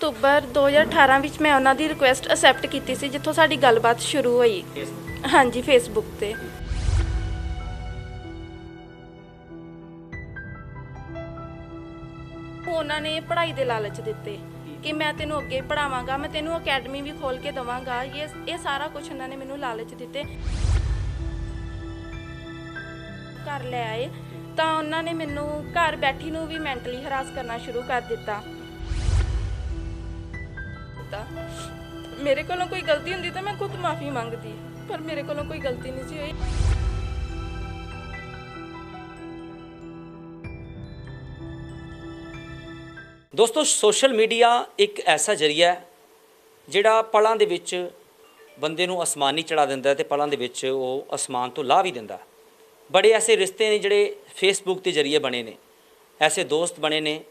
October 2018 ਵਿੱਚ ਮੈਂ ਉਹਨਾਂ ਦੀ ਰਿਕੁਐਸਟ ਅਸੈਪਟ ਕੀਤੀ ਸੀ, ਜਿੱਥੋਂ ਸਾਡੀ ਗੱਲਬਾਤ ਸ਼ੁਰੂ ਹੋਈ। ਹਾਂਜੀ, ਫੇਸਬੁੱਕ ਤੇ। ਉਹਨਾਂ ਨੇ ਪੜ੍ਹਾਈ ਦੇ ਲਾਲਚ ਦਿੱਤੇ ਕਿ ਮੈਂ ਤੈਨੂੰ ਅੱਗੇ ਪੜ੍ਹਾਵਾਂਗਾ, ਮੈਂ ਤੈਨੂੰ ਅਕੈਡਮੀ ਵੀ ਖੋਲ ਕੇ ਦੇਵਾਂਗਾ। ਇਹ ਸਾਰਾ ਕੁਝ ਉਹਨਾਂ ਨੇ ਮੈਨੂੰ ਲਾਲਚ ਦਿੱਤੇ। ਘਰ ਲੈ ਆਏ ਤਾਂ ਉਹਨਾਂ ਨੇ ਮੈਨੂੰ ਘਰ ਬੈਠੀ ਨੂੰ ਵੀ ਮੈਂਟਲੀ ਹਰਾਸ ਕਰਨਾ ਸ਼ੁਰੂ ਕਰ ਦਿੱਤਾ। ਮੇਰੇ ਕੋਲੋਂ ਕੋਈ ਗਲਤੀ ਹੁੰਦੀ ਤਾਂ ਮੈਂ ਖੁਦ ਮਾਫੀ ਮੰਗਦੀ, ਪਰ ਮੇਰੇ ਕੋਲੋਂ ਕੋਈ ਗਲਤੀ ਨਹੀਂ ਸੀ ਹੋਈ। ਦੋਸਤੋ, ਸੋਸ਼ਲ ਮੀਡੀਆ ਇੱਕ ਐਸਾ ਜ਼ਰੀਆ ਹੈ ਜਿਹੜਾ ਪਲਾਂ ਦੇ ਵਿੱਚ ਬੰਦੇ ਨੂੰ ਅਸਮਾਨ ਨਹੀਂ ਚੜਾ ਦਿੰਦਾ ਤੇ ਪਲਾਂ ਦੇ ਵਿੱਚ ਉਹ ਅਸਮਾਨ ਤੋਂ ਲਾਹ ਵੀ ਦਿੰਦਾ। ਬੜੇ ਐਸੇ ਰਿਸ਼ਤੇ ਨੇ ਜਿਹੜੇ ਫੇਸਬੁੱਕ ਦੇ ਜ਼ਰੀਏ ਬਣੇ ਨੇ, ਐਸੇ ਦੋਸਤ ਬਣੇ ਨੇ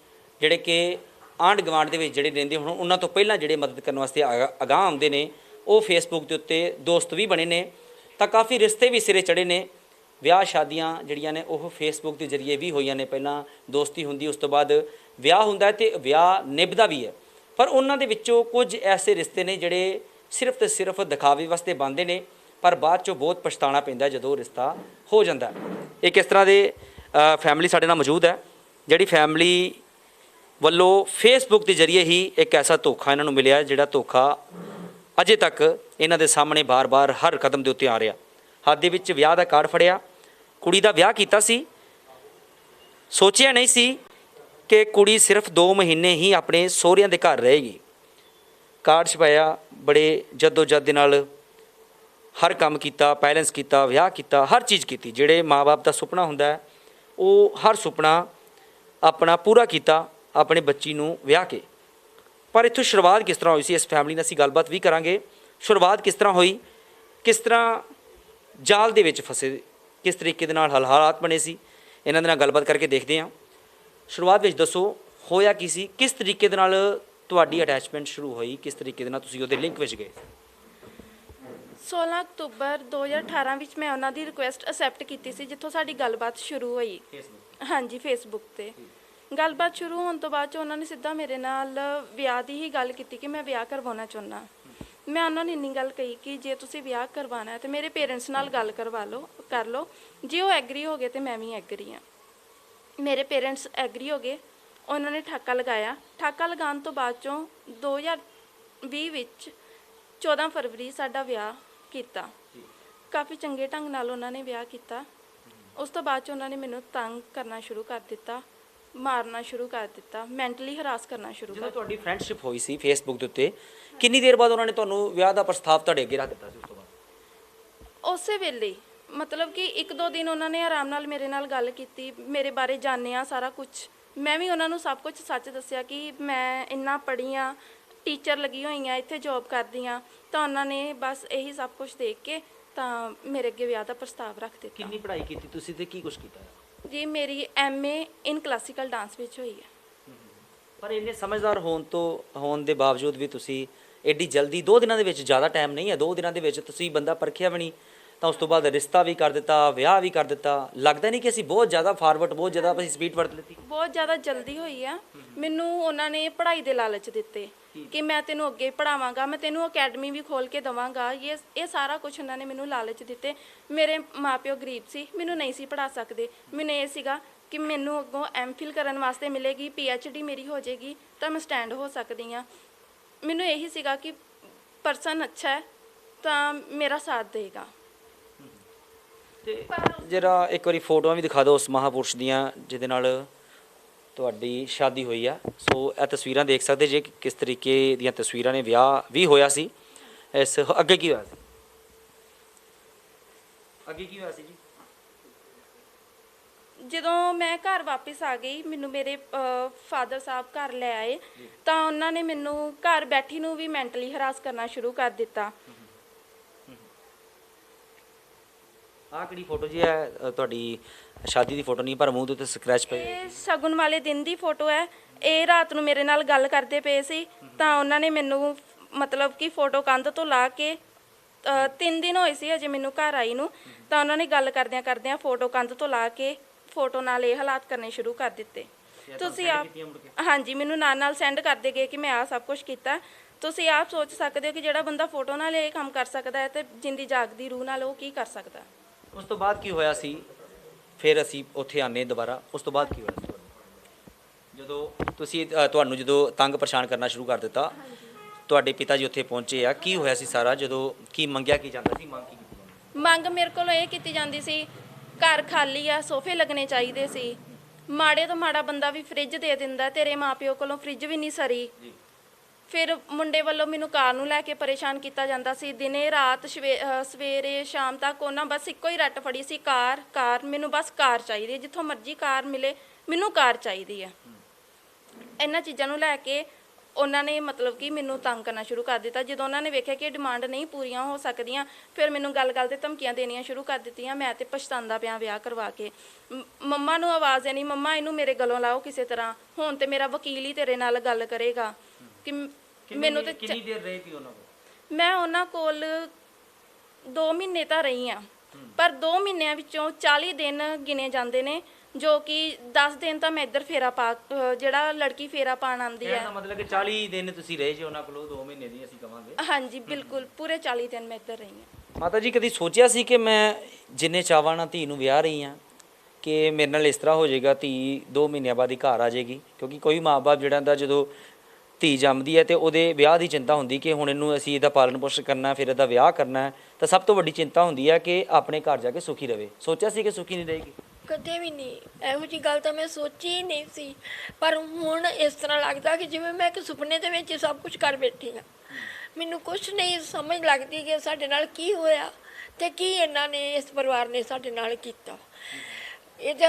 ਜਿਹੜੇ ਕਿ ਆਂਢ ਗੁਆਂਢ ਦੇ ਵਿੱਚ ਜਿਹੜੇ ਰਹਿੰਦੇ ਹੁਣ ਉਹਨਾਂ ਤੋਂ ਪਹਿਲਾਂ ਜਿਹੜੇ ਮਦਦ ਕਰਨ ਵਾਸਤੇ ਅਗਾਂਹ ਆਉਂਦੇ ਨੇ, ਉਹ ਫੇਸਬੁੱਕ ਦੇ ਉੱਤੇ ਦੋਸਤ ਵੀ ਬਣੇ ਨੇ। ਤਾਂ ਕਾਫੀ ਰਿਸ਼ਤੇ ਵੀ ਸਿਰੇ ਚੜ੍ਹੇ ਨੇ। ਵਿਆਹ ਸ਼ਾਦੀਆਂ ਜਿਹੜੀਆਂ ਨੇ ਉਹ ਫੇਸਬੁੱਕ ਦੇ ਜ਼ਰੀਏ ਵੀ ਹੋਈਆਂ ਨੇ। ਪਹਿਲਾਂ ਦੋਸਤੀ ਹੁੰਦੀ, ਉਸ ਤੋਂ ਬਾਅਦ ਵਿਆਹ ਹੁੰਦਾ ਤੇ ਵਿਆਹ ਨਿਭਦਾ ਵੀ ਹੈ। ਪਰ ਉਹਨਾਂ ਦੇ ਵਿੱਚੋਂ ਕੁਝ ਐਸੇ ਰਿਸ਼ਤੇ ਨੇ ਜਿਹੜੇ ਸਿਰਫ ਤੇ ਸਿਰਫ ਦਿਖਾਵੇ ਵਾਸਤੇ ਬਣਦੇ ਨੇ, ਪਰ ਬਾਅਦ 'ਚੋਂ ਬਹੁਤ ਪਛਤਾਉਣਾ ਪੈਂਦਾ ਜਦੋਂ ਰਿਸ਼ਤਾ ਹੋ ਜਾਂਦਾ। ਇੱਕ ਇਸ ਤਰ੍ਹਾਂ ਦੇ ਫੈਮਿਲੀ ਸਾਡੇ ਨਾਲ ਮੌਜੂਦ ਹੈ, ਜਿਹੜੀ ਫੈਮਿਲੀ ਵੱਲੋਂ ਫੇਸਬੁੱਕ ਦੇ ਜ਼ਰੀਏ ਹੀ ਇੱਕ ਐਸਾ ਧੋਖਾ ਇਹਨਾਂ ਨੂੰ ਮਿਲਿਆ, ਜਿਹੜਾ ਧੋਖਾ ਅਜੇ ਤੱਕ ਇਹਨਾਂ ਦੇ ਸਾਹਮਣੇ ਬਾਰ-ਬਾਰ ਹਰ ਕਦਮ ਦੇ ਉੱਤੇ ਆ ਰਿਹਾ। ਹੱਥ ਦੇ ਵਿੱਚ ਵਿਆਹ ਦਾ ਕਾਰਡ ਫੜਿਆ, ਕੁੜੀ ਦਾ ਵਿਆਹ ਕੀਤਾ ਸੀ। ਸੋਚਿਆ ਨਹੀਂ ਸੀ ਕਿ ਕੁੜੀ ਸਿਰਫ 2 ਮਹੀਨੇ ਹੀ ਆਪਣੇ ਸਹੁਰਿਆਂ ਦੇ ਘਰ ਰਹੇਗੀ। ਕਾਰਡ ਛਪਾਇਆ, ਬੜੇ ਜੱਦੋ-ਜਹਿਦ ਦੇ ਨਾਲ ਹਰ ਕੰਮ ਕੀਤਾ, ਪੈਲੈਂਸ ਕੀਤਾ, ਵਿਆਹ ਕੀਤਾ, ਹਰ ਚੀਜ਼ ਕੀਤੀ। ਜਿਹੜੇ ਮਾਂ-ਬਾਪ ਦਾ ਸੁਪਨਾ ਹੁੰਦਾ ਹੈ, ਉਹ ਹਰ ਸੁਪਨਾ ਆਪਣਾ ਪੂਰਾ ਕੀਤਾ ਆਪਣੇ ਬੱਚੀ ਨੂੰ ਵਿਆਹ ਕੇ। ਪਰ ਇੱਥੋਂ ਸ਼ੁਰੂਆਤ ਕਿਸ ਤਰ੍ਹਾਂ ਹੋਈ ਸੀ, ਇਸ ਫੈਮਿਲੀ ਨਾਲ ਅਸੀਂ ਗੱਲਬਾਤ ਵੀ ਕਰਾਂਗੇ। ਸ਼ੁਰੂਆਤ ਕਿਸ ਤਰ੍ਹਾਂ ਹੋਈ, ਕਿਸ ਤਰ੍ਹਾਂ ਜਾਲ ਦੇ ਵਿੱਚ ਫਸੇ, ਕਿਸ ਤਰੀਕੇ ਦੇ ਨਾਲ ਹਾਲਾਤ ਬਣੇ ਸੀ, ਇਹਨਾਂ ਦੇ ਨਾਲ ਗੱਲਬਾਤ ਕਰਕੇ ਦੇਖਦੇ ਹਾਂ। ਸ਼ੁਰੂਆਤ ਵਿੱਚ ਦੱਸੋ ਹੋਇਆ ਕੀ ਸੀ, ਕਿਸ ਤਰੀਕੇ ਦੇ ਨਾਲ ਤੁਹਾਡੀ ਅਟੈਚਮੈਂਟ ਸ਼ੁਰੂ ਹੋਈ, ਕਿਸ ਤਰੀਕੇ ਦੇ ਨਾਲ ਤੁਸੀਂ ਉਹਦੇ ਲਿੰਕ ਵਿੱਚ ਗਏ? 16 ਅਕਤੂਬਰ 2018 ਵਿੱਚ ਮੈਂ ਉਹਨਾਂ ਦੀ ਰਿਕੁਐਸਟ ਅਸੈਪਟ ਕੀਤੀ ਸੀ, ਜਿੱਥੋਂ ਸਾਡੀ ਗੱਲਬਾਤ ਸ਼ੁਰੂ ਹੋਈ। ਹਾਂਜੀ, ਫੇਸਬੁੱਕ ਤੇ ਗੱਲਬਾਤ ਸ਼ੁਰੂ ਹੋਣ ਤੋਂ ਬਾਅਦ 'ਚ ਉਹਨਾਂ ਨੇ ਸਿੱਧਾ ਮੇਰੇ ਨਾਲ ਵਿਆਹ ਦੀ ਹੀ ਗੱਲ ਕੀਤੀ ਕਿ ਮੈਂ ਵਿਆਹ ਕਰਵਾਉਣਾ ਚਾਹੁੰਦਾ। ਮੈਂ ਉਹਨਾਂ ਨੂੰ ਇੰਨੀ ਗੱਲ ਕਹੀ ਕਿ ਜੇ ਤੁਸੀਂ ਵਿਆਹ ਕਰਵਾਉਣਾ ਹੈ ਤਾਂ ਮੇਰੇ ਪੇਰੈਂਟਸ ਨਾਲ ਗੱਲ ਕਰ ਲਓ। ਜੇ ਉਹ ਐਗਰੀ ਹੋ ਗਏ ਤਾਂ ਮੈਂ ਵੀ ਐਗਰੀ ਹਾਂ। ਮੇਰੇ ਪੇਰੈਂਟਸ ਐਗਰੀ ਹੋ ਗਏ, ਉਹਨਾਂ ਨੇ ਠਾਕਾ ਲਗਾਇਆ। ਠਾਕਾ ਲਗਾਉਣ ਤੋਂ ਬਾਅਦ 'ਚੋਂ 2020 ਵਿੱਚ 14 ਫਰਵਰੀ ਸਾਡਾ ਵਿਆਹ ਕੀਤਾ। ਕਾਫੀ ਚੰਗੇ ਢੰਗ ਨਾਲ ਉਹਨਾਂ ਨੇ ਵਿਆਹ ਕੀਤਾ। ਉਸ ਤੋਂ ਬਾਅਦ 'ਚ ਉਹਨਾਂ ਨੇ ਮੈਨੂੰ ਤੰਗ ਕਰਨਾ ਸ਼ੁਰੂ ਕਰ ਦਿੱਤਾ, ਮਾਰਨਾ ਸ਼ੁਰੂ ਕਰ ਦਿੱਤਾ, ਮੈਂਟਲੀ ਹਰਾਸ ਕਰਨਾ ਸ਼ੁਰੂ ਕਰ ਦਿੱਤਾ। ਜਦੋਂ ਤੁਹਾਡੀ ਫਰੈਂਡਸ਼ਿਪ ਹੋਈ ਸੀ ਫੇਸਬੁੱਕ ਦੇ ਉੱਤੇ, ਕਿੰਨੀ ਦੇਰ ਬਾਅਦ ਉਹਨਾਂ ਨੇ ਤੁਹਾਨੂੰ ਵਿਆਹ ਦਾ ਪ੍ਰਸਤਾਵ ਤੁਹਾਡੇ ਅੱਗੇ ਰੱਖ ਦਿੱਤਾ ਸੀ? ਉਸ ਤੋਂ ਬਾਅਦ ਉਸੇ ਵੇਲੇ ਮਤਲਬ ਕਿ 1-2 ਦਿਨ ਉਹਨਾਂ ਨੇ ਆਰਾਮ ਨਾਲ ਮੇਰੇ ਨਾਲ ਗੱਲ ਕੀਤੀ, ਮੇਰੇ ਬਾਰੇ ਜਾਣਿਆ ਸਾਰਾ ਕੁਝ। ਮੈਂ ਵੀ ਉਹਨਾਂ ਨੂੰ ਸਭ ਕੁਝ ਸੱਚ ਦੱਸਿਆ ਕਿ ਮੈਂ ਇੰਨਾ ਪੜ੍ਹੀ ਹਾਂ, ਟੀਚਰ ਲੱਗੀ ਹੋਈ ਹਾਂ, ਇੱਥੇ ਜੋਬ ਕਰਦੀ ਹਾਂ। ਤਾਂ ਉਹਨਾਂ ਨੇ ਬਸ ਇਹੀ ਸਭ ਕੁਝ ਦੇਖ ਕੇ ਤਾਂ ਮੇਰੇ ਅੱਗੇ ਵਿਆਹ ਦਾ ਪ੍ਰਸਤਾਵ ਰੱਖ ਦਿੱਤਾ। ਕਿੰਨੀ ਪੜ੍ਹਾਈ ਕੀਤੀ ਤੁਸੀਂ ਤੇ ਕੀ ਕੁਝ ਕੀਤਾ? ਜੀ, ਮੇਰੀ MA ਇਨ ਕਲਾਸੀਕਲ ਡਾਂਸ ਵਿੱਚ ਹੋਈ ਹੈ। ਪਰ ਇੰਨੇ ਸਮਝਦਾਰ ਹੋਣ ਦੇ ਬਾਵਜੂਦ ਵੀ ਤੁਸੀਂ ਐਡੀ ਜਲਦੀ 2 ਦਿਨਾਂ ਦੇ ਵਿੱਚ, ਜ਼ਿਆਦਾ ਟਾਈਮ ਨਹੀਂ ਹੈ, 2 ਦਿਨਾਂ ਦੇ ਵਿੱਚ ਤੁਸੀਂ ਬੰਦਾ ਪਰਖਿਆ ਵੀ ਨਹੀਂ, ਤਾਂ ਉਸ ਤੋਂ ਬਾਅਦ ਰਿਸ਼ਤਾ ਵੀ ਕਰ ਦਿੱਤਾ, ਵਿਆਹ ਵੀ ਕਰ ਦਿੱਤਾ। ਲੱਗਦਾ ਨਹੀਂ ਕਿ ਅਸੀਂ ਬਹੁਤ ਜ਼ਿਆਦਾ ਫਾਰਵਰਡ, ਬਹੁਤ ਜ਼ਿਆਦਾ ਅਸੀਂ ਸਪੀਡ ਵਰਤ ਲਿੱਤੀ? ਬਹੁਤ ਜ਼ਿਆਦਾ ਜਲਦੀ ਹੋਈ ਆ। ਮੈਨੂੰ ਉਹਨਾਂ ਨੇ ਪੜ੍ਹਾਈ ਦੇ ਲਾਲਚ ਦਿੱਤੇ ਕਿ ਮੈਂ ਤੈਨੂੰ ਅੱਗੇ ਪੜ੍ਹਾਵਾਂਗਾ, ਮੈਂ ਤੈਨੂੰ ਅਕੈਡਮੀ ਵੀ ਖੋਲ ਕੇ ਦੇਵਾਂਗਾ। ਇਹ ਸਾਰਾ ਕੁਝ ਉਹਨਾਂ ਨੇ ਮੈਨੂੰ ਲਾਲਚ ਦਿੱਤੇ। ਮੇਰੇ ਮਾਪਿਓ ਗਰੀਬ ਸੀ, ਮੈਨੂੰ ਨਹੀਂ ਸੀ ਪੜ੍ਹਾ ਸਕਦੇ। ਮੈਨੂੰ ਇਹ ਸੀਗਾ ਕਿ ਮੈਨੂੰ ਅੱਗੋਂ MPhil ਕਰਨ ਵਾਸਤੇ ਮਿਲੇਗੀ, PhD ਮੇਰੀ ਹੋ ਜਾਏਗੀ ਤਾਂ ਮੈਂ ਸਟੈਂਡ ਹੋ ਸਕਦੀ ਹਾਂ। ਮੈਨੂੰ ਇਹੀ ਸੀਗਾ ਕਿ ਪਰਸਨ ਅੱਛਾ ਹੈ ਤਾਂ ਮੇਰਾ ਸਾਥ ਦੇਗਾ। ਤੇ ਜਰਾ ਇੱਕ ਵਾਰੀ ਫੋਟੋਆਂ ਵੀ ਦਿਖਾ ਦਿਓ ਉਸ ਮਹਾਪੁਰਸ਼ ਦੀਆਂ ਜਿਹਦੇ ਨਾਲ ਤੁਹਾਡੀ ਸ਼ਾਦੀ ਹੋਈ ਆ। ਸੋ ਇਹ ਤਸਵੀਰਾਂ ਦੇਖ ਸਕਦੇ ਜੇ ਕਿਸ ਤਰੀਕੇ ਦੀਆਂ ਤਸਵੀਰਾਂ ਨੇ। ਵਿਆਹ ਵੀ ਹੋਇਆ ਸੀ। ਇਸ ਅੱਗੇ ਕੀ ਹੋਇਆ ਸੀ? ਅੱਗੇ ਕੀ ਹੋਇਆ ਸੀ ਜੀ? ਜਦੋਂ ਮੈਂ ਘਰ ਵਾਪਸ ਆ ਗਈ, ਮੈਨੂੰ ਮੇਰੇ ਫਾਦਰ ਸਾਹਿਬ ਘਰ ਲੈ ਆਏ ਤਾਂ ਉਹਨਾਂ ਨੇ ਮੈਨੂੰ ਘਰ ਬੈਠੀ ਨੂੰ ਵੀ ਮੈਂਟਲੀ ਹਰਾਸ ਕਰਨਾ ਸ਼ੁਰੂ ਕਰ ਦਿੱਤਾ। ਆਹ ਕਿਹੜੀ ਫੋਟੋ ਜੀ ਹੈ? ਤੁਹਾਡੀ ਸ਼ਾਦੀ ਦੀ ਫੋਟੋ ਨਹੀਂ, ਪਰ ਮੂੰਹ ਦੇ ਉੱਤੇ ਸਕ੍ਰੈਚ ਪਏ। ਇਹ ਸ਼ਗਨ ਵਾਲੇ ਦਿਨ ਦੀ ਫੋਟੋ ਹੈ। ਇਹ ਰਾਤ ਨੂੰ ਮੇਰੇ ਨਾਲ ਗੱਲ ਕਰਦੇ ਪਏ ਸੀ ਤਾਂ ਉਹਨਾਂ ਨੇ ਮੈਨੂੰ ਮਤਲਬ ਕਿ ਫੋਟੋ ਕੰਧ ਤੋਂ ਲਾ ਕੇ 3 ਦਿਨ ਹੋਏ ਸੀ ਅਜੇ ਮੈਨੂੰ ਘਰ ਆਈ ਨੂੰ, ਤਾਂ ਉਹਨਾਂ ਨੇ ਗੱਲ ਕਰਦਿਆਂ ਫੋਟੋ ਕੰਧ ਤੋਂ ਲਾ ਕੇ ਫੋਟੋ ਨਾਲ ਇਹ ਹਾਲਾਤ ਕਰਨੇ ਸ਼ੁਰੂ ਕਰ ਦਿੱਤੇ। ਤੁਸੀਂ ਆਪ ਹਾਂਜੀ ਮੈਨੂੰ ਨਾਲ ਸੈਂਡ ਕਰਦੇ ਗਏ ਕਿ ਮੈਂ ਆ ਸਭ ਕੁਝ ਕੀਤਾ। ਤੁਸੀਂ ਆਪ ਸੋਚ ਸਕਦੇ ਹੋ ਕਿ ਜਿਹੜਾ ਬੰਦਾ ਫੋਟੋ ਨਾਲ ਇਹ ਕੰਮ ਕਰ ਸਕਦਾ ਹੈ ਤੇ ਜਿੰਦੀ ਜਾਗਦੀ ਰੂਹ ਨਾਲ ਉਹ ਕੀ ਕਰ ਸਕਦਾ। ਉਸ ਤੋਂ ਬਾਅਦ ਕੀ ਹੋਇਆ ਸੀ? ਫਿਰ ਅਸੀਂ ਉੱਥੇ ਆਨੇ ਦੁਬਾਰਾ। ਉਸ ਤੋਂ ਬਾਅਦ ਕੀ ਹੋਇਆ ਸੀ ਜਦੋਂ ਤੁਸੀਂ ਤੁਹਾਨੂੰ ਜਦੋਂ ਤੰਗ ਪਰੇਸ਼ਾਨ ਕਰਨਾ ਸ਼ੁਰੂ ਕਰ ਦਿੱਤਾ? ਤੁਹਾਡੇ ਪਿਤਾ ਜੀ ਉੱਥੇ ਪਹੁੰਚੇ ਆ, ਕੀ ਹੋਇਆ ਸੀ ਸਾਰਾ? ਜਦੋਂ ਕੀ ਮੰਗਿਆ ਕੀ ਜਾਂਦਾ ਸੀ? ਮੰਗ ਕੀ ਕੀਤੀ ਜਾਂਦੀ? ਮੰਗ ਮੇਰੇ ਕੋਲੋਂ ਇਹ ਕੀਤੀ ਜਾਂਦੀ ਸੀ, ਘਰ ਖਾਲੀ ਆ, ਸੋਫੇ ਲੱਗਣੇ ਚਾਹੀਦੇ ਸੀ। ਮਾੜੇ ਤੋਂ ਮਾੜਾ ਬੰਦਾ ਵੀ ਫ੍ਰਿਜ ਦੇ ਦਿੰਦਾ, ਤੇਰੇ ਮਾਪਿਓ ਕੋਲੋਂ ਫ੍ਰਿਜ ਵੀ ਨਹੀਂ ਸਰੀ। ਜੀ ਫਿਰ ਮੁੰਡੇ ਵੱਲੋਂ ਮੈਨੂੰ ਕਾਰ ਨੂੰ ਲੈ ਕੇ ਪਰੇਸ਼ਾਨ ਕੀਤਾ ਜਾਂਦਾ ਸੀ, ਦਿਨੇ ਰਾਤ ਸਵੇਰੇ ਸ਼ਾਮ ਤੱਕ। ਉਹਨਾਂ ਬਸ ਇੱਕੋ ਹੀ ਰੱਟ ਫੜੀ ਸੀ, ਕਾਰ ਮੈਨੂੰ ਬਸ ਕਾਰ ਚਾਹੀਦੀ ਹੈ, ਜਿੱਥੋਂ ਮਰਜ਼ੀ ਕਾਰ ਮਿਲੇ ਮੈਨੂੰ ਕਾਰ ਚਾਹੀਦੀ ਹੈ। ਇਹਨਾਂ ਚੀਜ਼ਾਂ ਨੂੰ ਲੈ ਕੇ ਉਹਨਾਂ ਨੇ ਮਤਲਬ ਕਿ ਮੈਨੂੰ ਤੰਗ ਕਰਨਾ ਸ਼ੁਰੂ ਕਰ ਦਿੱਤਾ। ਜਦੋਂ ਉਹਨਾਂ ਨੇ ਵੇਖਿਆ ਕਿ ਡਿਮਾਂਡ ਨਹੀਂ ਪੂਰੀਆਂ ਹੋ ਸਕਦੀਆਂ, ਫਿਰ ਮੈਨੂੰ ਗੱਲ-ਗੱਲ ਤੇ ਧਮਕੀਆਂ ਦੇਣੀਆਂ ਸ਼ੁਰੂ ਕਰ ਦਿੱਤੀਆਂ। ਮੈਂ ਤੇ ਪਛਤਾਉਂਦਾ ਪਿਆ ਵਿਆਹ ਕਰਵਾ ਕੇ। ਮੰਮਾ ਨੂੰ ਆਵਾਜ਼ ਦੇਣੀ, ਮੰਮਾ ਇਹਨੂੰ ਮੇਰੇ ਗਲੋਂ ਲਾਓ ਕਿਸੇ ਤਰ੍ਹਾਂ, ਹੁਣ ਤੇ ਮੇਰਾ ਵਕੀਲ ਹੀ ਤੇਰੇ ਨਾਲ ਗੱਲ ਕਰੇਗਾ। ਕਿ ਮੈਨੂੰ ਤੇ ਕਿੰਨੀ ਦੇਰ ਰਹੇ ਸੀ ਉਹਨਾਂ ਕੋਲ? ਮੈਂ ਉਹਨਾਂ ਕੋਲ 2 ਮਹੀਨੇ ਤਾਂ ਰਹੀ ਆ, ਪਰ 2 ਮਹੀਨਿਆਂ ਵਿੱਚੋਂ 40 ਦਿਨ ਗਿਣੇ ਜਾਂਦੇ ਨੇ, ਜੋ ਕਿ 10 ਦਿਨ ਤਾਂ ਮੈਂ ਇੱਧਰ ਫੇਰਾ ਪਾ ਜਿਹੜਾ ਲੜਕੀ ਫੇਰਾ ਪਾਣ ਆਉਂਦੀ ਹੈ। ਇਹਦਾ ਮਤਲਬ ਕਿ 40 ਦਿਨ ਤੁਸੀਂ ਰਹੇ ਜੀ ਉਹਨਾਂ ਕੋਲ, 2 ਮਹੀਨੇ ਦੀ ਅਸੀਂ ਕਵਾਂਗੇ। ਹਾਂਜੀ ਬਿਲਕੁਲ, ਪੂਰੇ 40 ਦਿਨ ਮੈਂ ਇੱਧਰ ਰਹੀ ਹਾਂ। ਮਾਤਾ ਜੀ ਕਦੀ ਸੋਚਿਆ ਸੀ ਕਿ ਮੈਂ ਜਿੰਨੇ ਚਾਵਾਂ ਨਾਲ ਧੀ ਨੂੰ ਵਿਆਹ ਰਹੀ ਹਾਂ ਕਿ ਮੇਰੇ ਨਾਲ ਇਸ ਤਰ੍ਹਾਂ ਹੋ ਜਾਏਗਾ, ਧੀ 2 ਮਹੀਨਿਆਂ ਬਾਅਦ ਹੀ ਘਰ ਆ ਜਾਏਗੀ? ਕਿਉਂਕਿ ਕੋਈ ਮਾਂ-ਬਾਪ ਜਿਹੜਾ ਦਾ ਜਦੋਂ ਧੀ ਜੰਮਦੀ ਹੈ ਤੇ ਉਹਦੇ ਵਿਆਹ ਦੀ ਚਿੰਤਾ ਹੁੰਦੀ ਕਿ ਹੁਣ ਇਹਨੂੰ ਅਸੀਂ ਇਹਦਾ ਪਾਲਣ ਪੋਸ਼ਣ ਕਰਨਾ, ਫਿਰ ਇਹਦਾ ਵਿਆਹ ਕਰਨਾ, ਤਾਂ ਸਭ ਤੋਂ ਵੱਡੀ ਚਿੰਤਾ ਹੁੰਦੀ ਹੈ ਕਿ ਆਪਣੇ ਘਰ ਜਾ ਕੇ ਸੁਖੀ ਰਵੇ। ਸੋਚਿਆ ਸੀ ਕਿ ਸੁਖੀ ਨਹੀਂ ਰਹੇਗੀ? ਕਦੇ ਵੀ ਨਹੀਂ, ਇਹੋ ਜਿਹੀ ਗੱਲ ਤਾਂ ਮੈਂ ਸੋਚੀ ਹੀ ਨਹੀਂ ਸੀ। ਪਰ ਹੁਣ ਇਸ ਤਰ੍ਹਾਂ ਲੱਗਦਾ ਕਿ ਜਿਵੇਂ ਮੈਂ ਇੱਕ ਸੁਪਨੇ ਦੇ ਵਿੱਚ ਸਭ ਕੁਝ ਕਰ ਬੈਠੀ ਹਾਂ। ਮੈਨੂੰ ਕੁਝ ਨਹੀਂ ਸਮਝ ਲੱਗਦੀ ਕਿ ਸਾਡੇ ਨਾਲ ਕੀ ਹੋਇਆ ਤੇ ਕੀ ਇਹਨਾਂ ਨੇ, ਇਸ ਪਰਿਵਾਰ ਨੇ ਸਾਡੇ ਨਾਲ ਕੀਤਾ। ਇਹਦਾ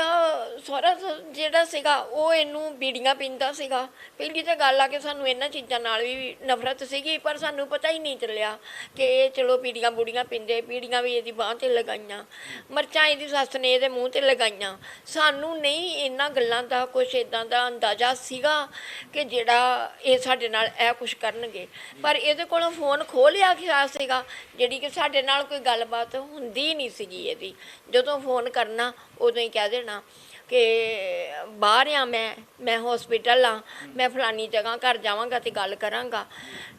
ਸਹੁਰਾ ਜਿਹੜਾ ਸੀਗਾ ਉਹ ਇਹਨੂੰ ਬੀੜੀਆਂ ਪੀਂਦਾ ਸੀਗਾ। ਪਹਿਲੀ ਤਾਂ ਗੱਲ ਆ ਕਿ ਸਾਨੂੰ ਇਹਨਾਂ ਚੀਜ਼ਾਂ ਨਾਲ ਵੀ ਨਫ਼ਰਤ ਸੀਗੀ, ਪਰ ਸਾਨੂੰ ਪਤਾ ਹੀ ਨਹੀਂ ਚੱਲਿਆ ਕਿ ਇਹ ਚਲੋ ਬੀੜੀਆਂ ਬੂੜੀਆਂ ਪੀਂਦੇ। ਬੀੜੀਆਂ ਵੀ ਇਹਦੀ ਬਾਂਹ 'ਤੇ ਲਗਾਈਆਂ, ਮਿਰਚਾਂ ਇਹਦੀ ਸੱਸ ਨੇ ਇਹਦੇ ਮੂੰਹ 'ਤੇ ਲਗਾਈਆਂ। ਸਾਨੂੰ ਨਹੀਂ ਇਹਨਾਂ ਗੱਲਾਂ ਦਾ ਕੁਛ ਇੱਦਾਂ ਦਾ ਅੰਦਾਜ਼ਾ ਸੀਗਾ ਕਿ ਜਿਹੜਾ ਇਹ ਸਾਡੇ ਨਾਲ ਇਹ ਕੁਛ ਕਰਨਗੇ। ਪਰ ਇਹਦੇ ਕੋਲੋਂ ਫੋਨ ਖੋਹ ਲਿਆ ਗਿਆ ਸੀਗਾ, ਜਿਹੜੀ ਕਿ ਸਾਡੇ ਨਾਲ ਕੋਈ ਗੱਲਬਾਤ ਹੁੰਦੀ ਨਹੀਂ ਸੀਗੀ ਇਹਦੀ। ਜਦੋਂ ਫੋਨ ਕਰਨਾ ਉਦੋਂ ਹੀ ਕਹਿ ਦੇਣਾ ਕਿ ਬਾਹਰ ਆ, ਮੈਂ ਹੌਸਪੀਟਲ ਆ, ਮੈਂ ਫਲਾਨੀ ਜਗ੍ਹਾ ਘਰ ਜਾਵਾਂਗਾ ਤੇ ਗੱਲ ਕਰਾਂਗਾ।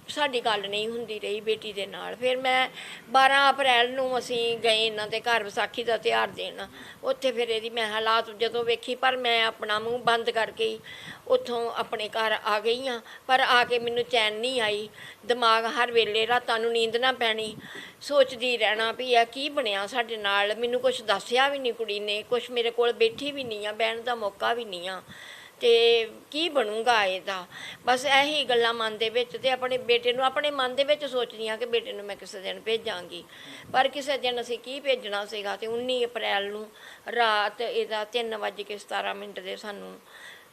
ਸਾਡੀ ਗੱਲ ਨਹੀਂ ਹੁੰਦੀ ਰਹੀ ਬੇਟੀ ਦੇ ਨਾਲ। ਫਿਰ ਮੈਂ 12 ਅਪ੍ਰੈਲ ਨੂੰ ਅਸੀਂ ਗਏ ਇਹਨਾਂ ਦੇ ਘਰ ਵਿਸਾਖੀ ਦਾ ਤਿਉਹਾਰ ਦੇਣ। ਉੱਥੇ ਫਿਰ ਇਹਦੀ ਮੈਂ ਹਾਲਾਤ ਜਦੋਂ ਵੇਖੀ, ਪਰ ਮੈਂ ਆਪਣਾ ਮੂੰਹ ਬੰਦ ਕਰਕੇ ਹੀ ਉੱਥੋਂ ਆਪਣੇ ਘਰ ਆ ਗਈ ਹਾਂ। ਪਰ ਆ ਕੇ ਮੈਨੂੰ ਚੈਨ ਨਹੀਂ ਆਈ, ਦਿਮਾਗ ਹਰ ਵੇਲੇ ਰਾਤਾਂ ਨੂੰ ਨੀਂਦ ਨਾ ਪੈਣੀ, ਸੋਚਦੀ ਰਹਿਣਾ ਵੀ ਇਹ ਕੀ ਬਣਿਆ ਸਾਡੇ ਨਾਲ। ਮੈਨੂੰ ਕੁਛ ਦੱਸਿਆ ਵੀ ਨਹੀਂ ਕੁੜੀ ਨੇ, ਕੁਛ ਮੇਰੇ ਕੋਲ ਬੈਠੀ ਵੀ ਨਹੀਂ ਆ, ਬਹਿਣ ਦਾ ਮੌਕਾ ਵੀ ਨਹੀਂ ਆ, ਤੇ ਕੀ ਬਣੂਗਾ ਇਹਦਾ। ਬਸ ਇਹੀ ਗੱਲਾਂ ਮਨ ਦੇ ਵਿੱਚ, ਤੇ ਆਪਣੇ ਬੇਟੇ ਨੂੰ ਆਪਣੇ ਮਨ ਦੇ ਵਿੱਚ ਸੋਚਦੀ ਹਾਂ ਕਿ ਬੇਟੇ ਨੂੰ ਮੈਂ ਕਿਸੇ ਦਿਨ ਭੇਜਾਂਗੀ। ਪਰ ਕਿਸੇ ਦਿਨ ਅਸੀਂ ਕੀ ਭੇਜਣਾ ਸੀਗਾ। ਤੇ 19 ਅਪ੍ਰੈਲ ਨੂੰ ਰਾਤ ਇਹਦਾ 3:17 ਦੇ ਸਾਨੂੰ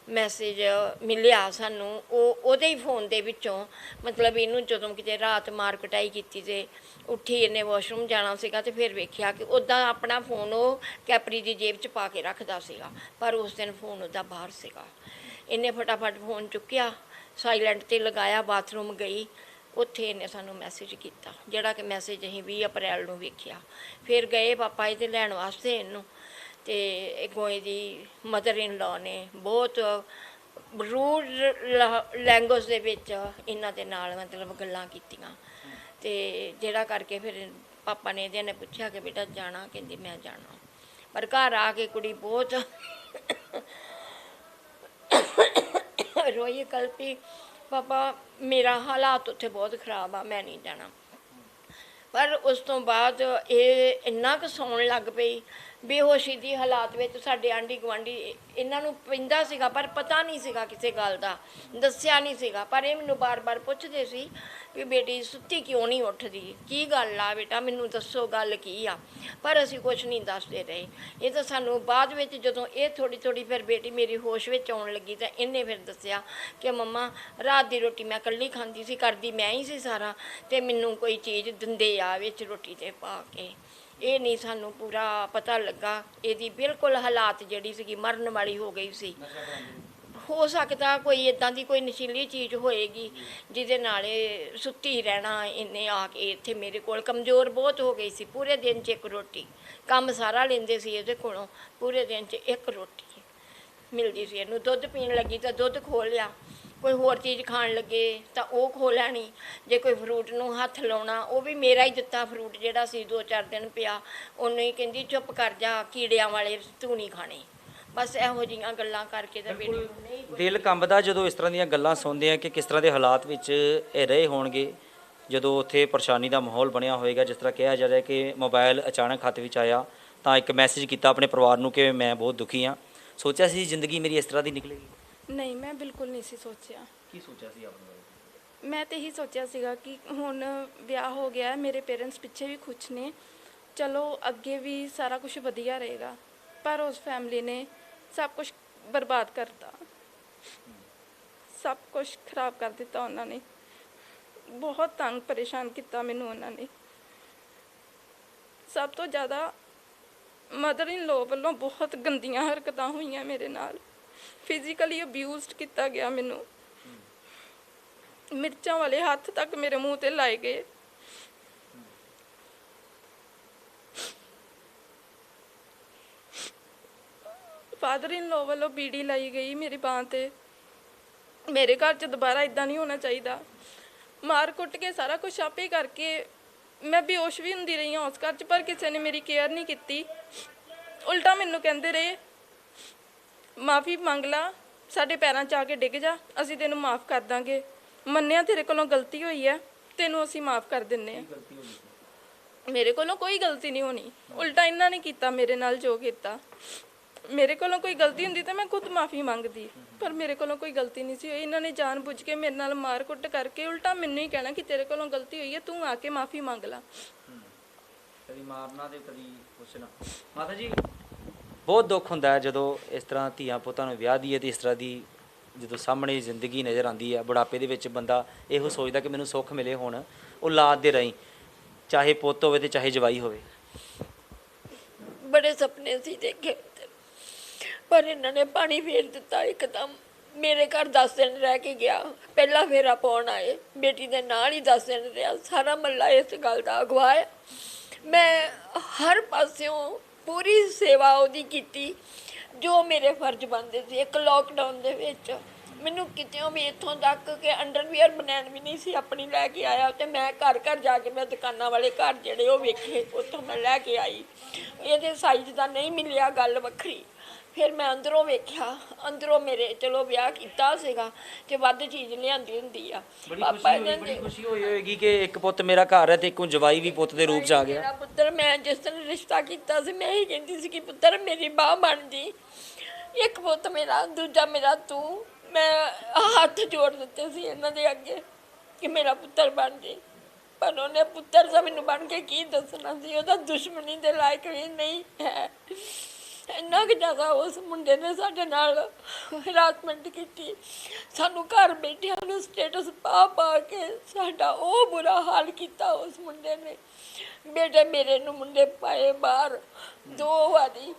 ਮੈਸੇਜ ਮਿਲਿਆ ਸਾਨੂੰ ਉਹਦੇ ਹੀ ਫੋਨ ਦੇ ਵਿੱਚੋਂ। ਮਤਲਬ ਇਹਨੂੰ ਜਦੋਂ ਕਿਤੇ ਰਾਤ ਮਾਰ ਕੁਟਾਈ ਕੀਤੀ ਤੇ ਉੱਠੀ, ਇਹਨੇ ਵਾਸ਼ਰੂਮ ਜਾਣਾ ਸੀਗਾ ਤੇ ਫਿਰ ਵੇਖਿਆ ਕਿ ਉੱਦਾਂ ਆਪਣਾ ਫੋਨ ਉਹ ਕੈਪਰੀ ਦੀ ਜੇਬ 'ਚ ਪਾ ਕੇ ਰੱਖਦਾ ਸੀਗਾ, ਪਰ ਉਸ ਦਿਨ ਫੋਨ ਉਹਦਾ ਬਾਹਰ ਸੀਗਾ। ਇਹਨੇ ਫਟਾਫਟ ਫੋਨ ਚੁੱਕਿਆ, ਸਾਈਲੈਂਟ 'ਤੇ ਲਗਾਇਆ, ਬਾਥਰੂਮ ਗਈ, ਉੱਥੇ ਇਹਨੇ ਸਾਨੂੰ ਮੈਸੇਜ ਕੀਤਾ, ਜਿਹੜਾ ਕਿ ਮੈਸੇਜ ਅਸੀਂ 20 ਅਪ੍ਰੈਲ ਨੂੰ ਵੇਖਿਆ। ਫਿਰ ਗਏ ਪਾਪਾ ਇਹਦੇ ਲੈਣ ਵਾਸਤੇ ਇਹਨੂੰ, ਤੇ ਅੱਗੋਂ ਇਹਦੀ ਮਦਰ ਇਨ ਲਾਅ ਨੇ ਬਹੁਤ ਰੂਡ ਲੈਂਗੁਏਜ ਦੇ ਵਿੱਚ ਇਹਨਾਂ ਦੇ ਨਾਲ ਮਤਲਬ ਗੱਲਾਂ ਕੀਤੀਆਂ। ਤੇ ਜਿਹੜਾ ਕਰਕੇ ਫਿਰ ਪਾਪਾ ਨੇ ਇਹਦੇ ਨੇ ਪੁੱਛਿਆ ਕਿ ਬੇਟਾ ਜਾਣਾ? ਕਹਿੰਦੀ ਮੈਂ ਜਾਣਾ। ਪਰ ਘਰ ਆ ਕੇ ਕੁੜੀ ਬਹੁਤ ਰੋਈ, ਕਲਪੀ, ਪਾਪਾ ਮੇਰਾ ਹਾਲਾਤ ਉੱਥੇ ਬਹੁਤ ਖਰਾਬ ਆ, ਮੈਂ ਨਹੀਂ ਜਾਣਾ। ਪਰ ਉਸ ਤੋਂ ਬਾਅਦ ਇਹ ਇੰਨਾ ਕੁ ਸੌਣ ਲੱਗ ਪਈ, ਬੇਹੋਸ਼ੀ ਦੀ ਹਾਲਾਤ ਵਿੱਚ। ਸਾਡੇ ਆਂਢੀ ਗੁਆਂਢੀ ਇਹਨਾਂ ਨੂੰ ਪੈਂਦਾ ਸੀਗਾ, ਪਰ ਪਤਾ ਨਹੀਂ ਸੀਗਾ ਕਿਸੇ ਗੱਲ ਦਾ, ਦੱਸਿਆ ਨਹੀਂ ਸੀਗਾ। ਪਰ ਇਹ ਮੈਨੂੰ ਬਾਰ-ਬਾਰ ਪੁੱਛਦੇ ਸੀ ਵੀ ਬੇਟੀ ਸੁੱਤੀ ਕਿਉਂ ਨਹੀਂ ਉੱਠਦੀ, ਕੀ ਗੱਲ ਆ ਬੇਟਾ, ਮੈਨੂੰ ਦੱਸੋ ਗੱਲ ਕੀ ਆ। ਪਰ ਅਸੀਂ ਕੁਛ ਨਹੀਂ ਦੱਸਦੇ ਰਹੇ। ਇਹ ਤਾਂ ਸਾਨੂੰ ਬਾਅਦ ਵਿੱਚ ਜਦੋਂ ਇਹ ਥੋੜ੍ਹੀ ਫਿਰ ਬੇਟੀ ਮੇਰੀ ਹੋਸ਼ ਵਿੱਚ ਆਉਣ ਲੱਗੀ ਤਾਂ ਇਹਨੇ ਫਿਰ ਦੱਸਿਆ ਕਿ ਮੰਮਾ ਰਾਤ ਦੀ ਰੋਟੀ ਮੈਂ ਇਕੱਲੀ ਖਾਂਦੀ ਸੀ, ਕਰਦੀ ਮੈਂ ਹੀ ਸੀ ਸਾਰਾ, ਤੇ ਮੈਨੂੰ ਕੋਈ ਚੀਜ਼ ਦਿੰਦੇ ਆ ਵਿੱਚ ਰੋਟੀ 'ਤੇ ਪਾ ਕੇ। ਇਹ ਨਹੀਂ ਸਾਨੂੰ ਪੂਰਾ ਪਤਾ ਲੱਗਾ। ਇਹਦੀ ਬਿਲਕੁਲ ਹਾਲਾਤ ਜਿਹੜੀ ਸੀਗੀ ਮਰਨ ਵਾਲੀ ਹੋ ਗਈ ਸੀ। ਹੋ ਸਕਦਾ ਕੋਈ ਇੱਦਾਂ ਦੀ ਕੋਈ ਨਸ਼ੀਲੀ ਚੀਜ਼ ਹੋਏਗੀ ਜਿਹਦੇ ਨਾਲ ਇਹ ਸੁੱਤੀ ਰਹਿਣਾ। ਇਹਨੇ ਆ ਕੇ ਇੱਥੇ ਮੇਰੇ ਕੋਲ, ਕਮਜ਼ੋਰ ਬਹੁਤ ਹੋ ਗਈ ਸੀ, ਪੂਰੇ ਦਿਨ 'ਚ 1 ਰੋਟੀ, ਕੰਮ ਸਾਰਾ ਲੈਂਦੇ ਸੀ ਇਹਦੇ ਕੋਲੋਂ, ਪੂਰੇ ਦਿਨ 'ਚ 1 ਰੋਟੀ। ਮਿਲਦੀ ਸੀ ਇਹਨੂੰ। ਦੁੱਧ ਪੀਣ ਲੱਗੀ ਤਾਂ ਦੁੱਧ ਖੋਹ ਲਿਆ, ਕੋਈ ਹੋਰ ਚੀਜ਼ ਖਾਣ ਲੱਗੇ ਤਾਂ ਉਹ ਖੋਹ ਲੈਣੀ, ਜੇ ਕੋਈ ਫਰੂਟ ਨੂੰ ਹੱਥ ਲਾਉਣਾ ਉਹ ਵੀ ਮੇਰਾ ਹੀ ਦਿੱਤਾ ਫਰੂਟ ਜਿਹੜਾ ਸੀ 2-4 ਦਿਨ ਪਿਆ, ਉਹਨੂੰ ਹੀ ਕਹਿੰਦੀ ਚੁੱਪ ਕਰ ਜਾ, ਕੀੜਿਆਂ ਵਾਲੇ ਤੂੰ ਨਹੀਂ ਖਾਣੇ। ਬਸ ਇਹੋ ਜਿਹੀਆਂ ਗੱਲਾਂ ਕਰਕੇ ਤਾਂ ਬੇਟੀ ਨੂੰ ਨਹੀਂ ਦਿਲ ਕੰਬਦਾ ਜਦੋਂ ਇਸ ਤਰ੍ਹਾਂ ਦੀਆਂ ਗੱਲਾਂ ਸੁਣਦੇ ਆ ਕਿ ਕਿਸ ਤਰ੍ਹਾਂ ਦੇ ਹਾਲਾਤ ਵਿੱਚ ਇਹ ਰਹੇ ਹੋਣਗੇ, ਜਦੋਂ ਉੱਥੇ ਪਰੇਸ਼ਾਨੀ ਦਾ ਮਾਹੌਲ ਬਣਿਆ ਹੋਵੇਗਾ। ਜਿਸ ਤਰ੍ਹਾਂ ਕਿਹਾ ਜਾ ਰਿਹਾ ਕਿ ਮੋਬਾਈਲ ਅਚਾਨਕ ਹੱਥ ਵਿੱਚ ਆਇਆ ਤਾਂ ਇੱਕ ਮੈਸੇਜ ਕੀਤਾ ਆਪਣੇ ਪਰਿਵਾਰ ਨੂੰ ਕਿ ਮੈਂ ਬਹੁਤ ਦੁਖੀ ਹਾਂ। ਸੋਚਿਆ ਸੀ ਜ਼ਿੰਦਗੀ ਮੇਰੀ ਇਸ ਤਰ੍ਹਾਂ ਦੀ ਨਿਕਲੇਗੀ? ਨਹੀਂ, ਮੈਂ ਬਿਲਕੁਲ ਨਹੀਂ ਸੀ ਸੋਚਿਆ। ਕੀ ਸੋਚਿਆ ਸੀ ਆਪਣੇ ਬਾਰੇ? ਮੈਂ ਤੇ ਇਹੀ ਸੋਚਿਆ ਸੀਗਾ ਕਿ ਹੁਣ ਵਿਆਹ ਹੋ ਗਿਆ, ਮੇਰੇ ਪੇਰੈਂਟਸ ਪਿੱਛੇ ਵੀ ਖੁਸ਼ ਨੇ, ਚਲੋ ਅੱਗੇ ਵੀ ਸਾਰਾ ਕੁਝ ਵਧੀਆ ਰਹੇਗਾ। ਪਰ ਉਸ ਫੈਮਿਲੀ ਨੇ ਸਭ ਕੁਝ ਬਰਬਾਦ ਕਰਤਾ, ਸਭ ਕੁਝ ਖਰਾਬ ਕਰ ਦਿੱਤਾ ਉਹਨਾਂ ਨੇ। ਬਹੁਤ ਤੰਗ ਪਰੇਸ਼ਾਨ ਕੀਤਾ ਮੈਨੂੰ ਉਹਨਾਂ ਨੇ। ਸਭ ਤੋਂ ਜ਼ਿਆਦਾ ਮਦਰ ਇਨ ਲੋ ਵੱਲੋਂ ਬਹੁਤ ਗੰਦੀਆਂ ਹਰਕਤਾਂ ਹੋਈਆਂ ਮੇਰੇ ਨਾਲ। ਫਿਜ਼ੀਕਲੀ ਅਬਿਊਜ਼ਡ ਕੀਤਾ ਗਿਆ ਮੈਨੂੰ, ਮਿਰਚਾਂ ਵਾਲੇ ਹੱਥ ਤੱਕ ਮੇਰੇ ਮੂੰਹ ਤੇ ਲਾਏ ਗਏ। ਫਾਦਰ ਇਨ ਲੋ ਵੱਲੋਂ ਬੀੜੀ ਲਾਈ ਗਈ ਮੇਰੀ ਬਾਂਹ ਤੇ। ਮੇਰੇ ਘਰ 'ਚ ਦੁਬਾਰਾ ਇਦਾਂ ਨਹੀਂ ਹੋਣਾ ਚਾਹੀਦਾ। ਮਾਰ ਕੁੱਟ ਕੇ ਸਾਰਾ ਕੁਝ ਆਪੇ ਕਰਕੇ ਮੈਂ ਬੇਹੋਸ਼ ਵੀ ਹੁੰਦੀ ਰਹੀ ਹਾਂ ਉਸ ਘਰ 'ਚ, ਪਰ ਕਿਸੇ ਨੇ ਮੇਰੀ ਕੇਅਰ ਨਹੀਂ ਕੀਤੀ। ਉਲਟਾ ਮੈਨੂੰ ਕਹਿੰਦੇ ਰਹੇ ਮਾਫੀ ਮੰਗ ਲਾ, ਸਾਡੇ ਪੈਰਾਂ 'ਚ ਆ ਕੇ ਡਿੱਗ ਜਾ, ਅਸੀਂ ਤੈਨੂੰ ਮਾਫ ਕਰ ਦਾਂਗੇ। ਮੰਨਿਆ ਤੇਰੇ ਕੋਲੋਂ ਗਲਤੀ ਹੋਈ ਹੈ, ਤੈਨੂੰ ਅਸੀਂ ਮਾਫ ਕਰ ਦਿੰਦੇ ਹਾਂ। ਮੇਰੇ ਕੋਲੋਂ ਕੋਈ ਗਲਤੀ ਨਹੀਂ ਹੋਣੀ, ਉਲਟਾ ਇਹਨਾਂ ਨੇ ਕੀਤਾ ਮੇਰੇ ਨਾਲ ਜੋ ਕੀਤਾ। ਮੇਰੇ ਕੋਲੋਂ ਕੋਈ ਗਲਤੀ ਹੁੰਦੀ ਤਾਂ ਮੈਂ ਖੁਦ ਮਾਫੀ ਮੰਗਦੀ, ਪਰ ਮੇਰੇ ਕੋਲੋਂ ਕੋਈ ਗਲਤੀ ਨਹੀਂ ਸੀ ਹੋਈ। ਇਹਨਾਂ ਨੇ ਜਾਣ-ਬੁੱਝ ਕੇ ਮੇਰੇ ਨਾਲ ਮਾਰ ਕੁੱਟ ਕਰਕੇ ਉਲਟਾ ਮੈਨੂੰ ਹੀ ਕਹਿਣਾ ਕਿ ਤੇਰੇ ਕੋਲੋਂ ਗਲਤੀ ਹੋਈ ਹੈ, ਤੂੰ ਆ ਕੇ ਮਾਫੀ ਮੰਗ ਲਾ। ਕਦੀ ਮਾਰਨਾ ਤੇ ਕਦੀ ਪੁੱਛਣਾ। ਮਾਤਾ ਜੀ, ਬਹੁਤ ਦੁੱਖ ਹੁੰਦਾ ਹੈ ਜਦੋਂ ਇਸ ਤਰ੍ਹਾਂ ਧੀਆਂ ਪੁੱਤਾਂ ਨੂੰ ਵਿਆਹ ਦੀ ਹੈ ਤੇ ਇਸ ਤਰ੍ਹਾਂ ਦੀ ਜਦੋਂ ਸਾਹਮਣੇ ਜ਼ਿੰਦਗੀ ਨਜ਼ਰ ਆਉਂਦੀ ਹੈ। ਬੁਢਾਪੇ ਦੇ ਵਿੱਚ ਬੰਦਾ ਇਹੋ ਸੋਚਦਾ ਕਿ ਮੈਨੂੰ ਸੁੱਖ ਮਿਲੇ ਹੁਣ ਔਲਾਦ ਦੇ ਰਾਹੀਂ, ਚਾਹੇ ਪੁੱਤ ਹੋਵੇ ਤੇ ਚਾਹੇ ਜਵਾਈ ਹੋਵੇ। ਬੜੇ ਸੁਪਨੇ ਸੀ ਦੇਖੇ, ਪਰ ਇਹਨਾਂ ਨੇ ਪਾਣੀ ਫੇਰ ਦਿੱਤਾ ਇੱਕਦਮ। ਮੇਰੇ ਘਰ 10 ਦਿਨ ਰਹਿ ਕੇ ਗਿਆ, ਪਹਿਲਾ ਫੇਰਾ ਪਾਉਣ ਆਏ, ਬੇਟੀ ਦੇ ਨਾਲ ਹੀ 10 ਦਿਨ ਰਿਹਾ। ਸਾਰਾ ਮਹੱਲਾ ਇਸ ਗੱਲ ਦਾ ਅਗਵਾ ਹੈ। ਮੈਂ ਹਰ ਪਾਸਿਓਂ ਪੂਰੀ ਸੇਵਾ ਉਹਦੀ ਕੀਤੀ ਜੋ ਮੇਰੇ ਫਰਜ਼ ਬਣਦੇ ਸੀ। ਇੱਕ ਲੋਕਡਾਊਨ ਦੇ ਵਿੱਚ ਮੈਨੂੰ ਕਿਤੇੋਂ ਵੀ ਇੱਥੋਂ ਤੱਕ ਕਿ ਅੰਡਰਵੀਅਰ ਬਨੈਣ ਵੀ ਨਹੀਂ ਸੀ ਆਪਣੀ ਲੈ ਕੇ ਆਇਆ, ਤੇ ਮੈਂ ਘਰ ਘਰ ਜਾ ਕੇ ਮੈਂ ਦੁਕਾਨਾਂ ਵਾਲੇ ਘਰ ਜਿਹੜੇ ਉਹ ਵੇਖੇ, ਉੱਥੋਂ ਮੈਂ ਲੈ ਕੇ ਆਈ। ਇਹਦੇ ਸਾਈਜ਼ ਦਾ ਨਹੀਂ ਮਿਲਿਆ, ਗੱਲ ਵੱਖਰੀ। ਫਿਰ ਮੈਂ ਅੰਦਰੋਂ ਵੇਖਿਆ, ਅੰਦਰੋਂ ਮੇਰੇ ਚਲੋ ਵਿਆਹ ਕੀਤਾ ਸੀਗਾ ਤੇ ਵੱਧ ਚੀਜ਼ ਲਿਆਂਦੀ ਹੁੰਦੀ ਆ। ਬੜੀ ਖੁਸ਼ੀ ਹੋਈ ਹੋਏਗੀ ਕਿ ਇੱਕ ਪੁੱਤ ਮੇਰਾ ਘਰ ਹੈ ਤੇ ਇੱਕ ਜਵਾਈ ਵੀ ਪੁੱਤ ਦੇ ਰੂਪ 'ਚ ਆ ਗਿਆ। ਮੇਰਾ ਪੁੱਤਰ, ਮੈਂ ਜਿਸ ਦਿਨ ਰਿਸ਼ਤਾ ਕੀਤਾ ਸੀ ਮੈਂ ਹੀ ਕਹਿੰਦੀ ਸੀ ਕਿ ਪੁੱਤਰ ਮੇਰੀ ਬਾਂਹ ਬਣ ਜੀ, ਇੱਕ ਪੁੱਤ ਮੇਰਾ, ਦੂਜਾ ਮੇਰਾ ਤੂੰ। ਮੈਂ ਹੱਥ ਜੋੜ ਦਿੱਤੇ ਸੀ ਇਹਨਾਂ ਦੇ ਅੱਗੇ ਕਿ ਮੇਰਾ ਪੁੱਤਰ ਬਣ ਜੇ, ਪਰ ਉਹਨੇ ਪੁੱਤਰ ਦਾ ਮੈਨੂੰ ਬਣ ਕੇ ਕੀ ਦੱਸਣਾ ਸੀ। ਉਹਦਾ ਦੁਸ਼ਮਣੀ ਦੇ ਲਾਇਕ ਵੀ ਨਹੀਂ ਹੈ। ਇੰਨਾ ਕੁ ਜ਼ਿਆਦਾ ਉਸ ਮੁੰਡੇ ਨੇ ਸਾਡੇ ਨਾਲ ਹਰਾਸਮੈਂਟ ਕੀਤੀ, ਸਾਨੂੰ ਘਰ ਬੈਠਿਆਂ ਨੂੰ ਸਟੇਟਸ ਪਾ ਪਾ ਕੇ ਸਾਡਾ ਉਹ ਬੁਰਾ ਹਾਲ ਕੀਤਾ ਉਸ ਮੁੰਡੇ ਨੇ। ਬੇਟੇ ਮੇਰੇ ਨੂੰ ਮੁੰਡੇ ਪਾਏ ਬਾਹਰ 2 ਵਾਰੀ,